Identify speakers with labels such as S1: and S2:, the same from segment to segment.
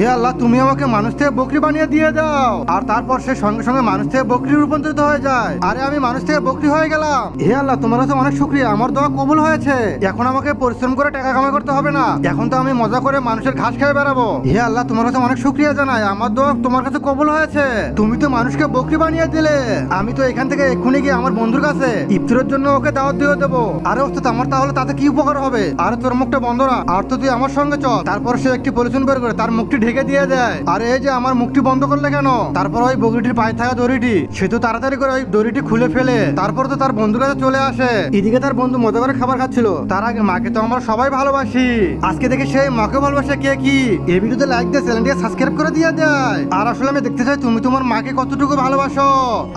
S1: হে আল্লাহ, তুমি আমাকে মানুষ থেকে বকরি বানিয়ে দিয়ে দাও। আর তারপর সে সঙ্গে সঙ্গে মানুষ থেকে বকরি রূপান্তরিত হয়ে যায়। আরে আমি মানুষ থেকে বকরি হয়ে গেলাম। হে আল্লাহ, তোমার কাছে অনেক শুকরিয়া, আমার দোয়া কবুল হয়েছে। এখন আমাকে পরিশ্রম করে টাকা কামাই করতে হবে না, এখন তো আমি মজা করে মানুষের ঘাস খেয়ে বেড়াবো। হে আল্লাহ, তোমার কাছে অনেক শুকরিয়া জানাই, আমার দোয়া তোমার কাছে কবুল হয়েছে। তুমি তো মানুষকে বকরি বানিয়ে দিলে। আমি তো এখান থেকে এক্ষুনি গিয়ে আমার বন্ধুর কাছে ইফতারের জন্য ওকে দাওয়াত দিয়ে দেবো। আরে ওস্তাদ, আমার তাহলে তাতে কি উপকার হবে? আর তোর মুখটা বন্ধ রাখ, আর তো তুই আমার সঙ্গে চল। তারপর সে একটি পলিথিন বের করে তার মুখটি ঢেকে দিয়ে দেয়। আরে এই যে আমার মুখটি বন্ধ করলে কেন? তারপর ওই বকরিটির পায়ে থাকা দড়িটি সে তো তাড়াতাড়ি করে ওই দড়িটি খুলে ফেলে তারপর তো তার বন্ধুর কাছে চলে আসে। এদিকে তার বন্ধু মজা করে খাবার খাচ্ছিল। তার আগে মাকে তো আমরা সবাই ভালোবাসি, আজকে দেখে সেই মাকে ভালোবাসে কে কি। এই ভিডিওতে লাইক দিয়ে চ্যানেলটিকে সাবস্ক্রাইব করে দিয়ে দেয়। আর আসলে আমি দেখতে চাই তুমি তোমার মাকে কতটুকু ভালোবাসো।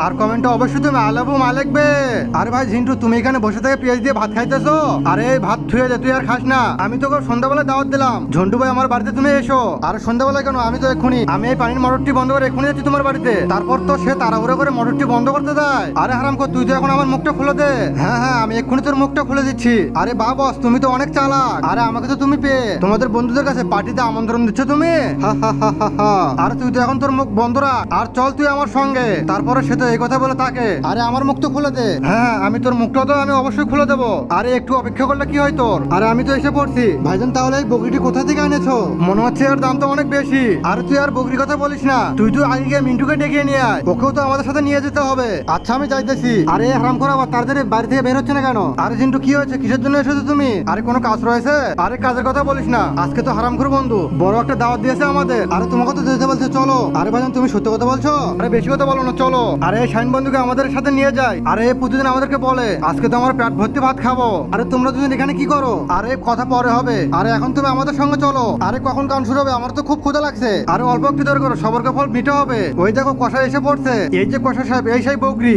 S1: আর কমেন্টে অবশ্যই তুমি আই লাভ ইউ মা লিখবে। আরে ভাই ঝিন্টু, তুমি এখানে বসে থেকে পেঁয়াজ দিয়ে ভাত খাইতেছো? আরে এই ভাত থুয়ে দে, তুই আর খাস না। আমি তোকে সন্ধ্যাবেলা দাওয়াত দিলাম, ঝন্টু ভাই আমার বাড়িতে তুমি এসো। আর সন্ধ্যাবেলা কেন? আমি তো এক্ষুনি আমি এই পানির মোটরটি বন্ধ করে এক্ষুনি যাচ্ছি তোমার বাড়িতে। তারপর তো সে তাড়াহুড়ো করে মোটরটি বন্ধ করতে দেয়। আরে হারামখোর, তুই তো এখন আমার মুখটা খুলে দে। হ্যাঁ হ্যাঁ, আমি এক্ষুনি তোর মুখটা খুলে দিচ্ছি। আরে বা বস, তুমি তো অনেক চালাক। আরে আমাকে তো তুমি পেয়ে তোমাদের বন্ধুদের কাছে পার্টিতে আমন্ত্রণ দিচ্ছ তুমি। হা হা হা হা হা। আরে তুই তো এখন তোর মুখ বন্ধ রাখ, আর চল তুই আমার সঙ্গে। তারপরে সে তো এই কথা বলে তাকে, আরে আমার মুখ তো খুলে দে। হ্যাঁ, আমি তোর মুখটা তো আমি অবশ্যই খুলে দেবো। আরে একটু অপেক্ষা করলে কি হয় তোর? আরে আমি তো এসে পড়ছি। ভাইজান, তাহলে এই বকরিটি কোথা থেকে এনেছো? মনে হচ্ছে এর দাম তো অনেক বেশি। আরে তুই আর বকরির কথা বলিস না, তুই তো আগে গিয়ে মিন্টুকে ডেকে নিয়ে আয়, ওকেও তো আমাদের সাথে নিয়ে যেতে হবে। আচ্ছা আমি যাইতেছি। আরে হারাম করা, আবার তাড়াতাড়ি বাড়ি থেকে বের হচ্ছে না কেন? আরে জিন্টু, কি হয়েছে? কিসের জন্য এসেছো তুমি? আরে কোনো কাজ রয়েছে? আরে কাজের কথা বলিস না, আজকে তো হারামখোর বন্ধু বড় একটা দাওয়াত দিয়েছে আমাদের। আরে তোমাকে তো যেতে বলছে, চলো। আরে ভাইজান, তুমি সত্য কথা বলছো? আরে বেশি কথা বলো না, চলো। আরে শাইন বন্ধুকে আমাদের সাথে নিয়ে যায়। আরে প্রতিদিন আমাদেরকে বলে আজকে তো আমার পেট ভর্তি ভাত খাবো। আরে তোমরা দুজন এখানে কি করো? আরে কথা পরে হবে, আরে এখন তুমি আমাদের সঙ্গে চলো। আরে কখন গান শুরু হবে? আমার তো খুব ক্ষুধা লাগছে। আরে অল্প একটু ধরে করো, সবার ফল মিটে হবে। ওই দেখো কষা এসে পড়ছে। এই যে কষা সাহেব, এই সেই বকরি।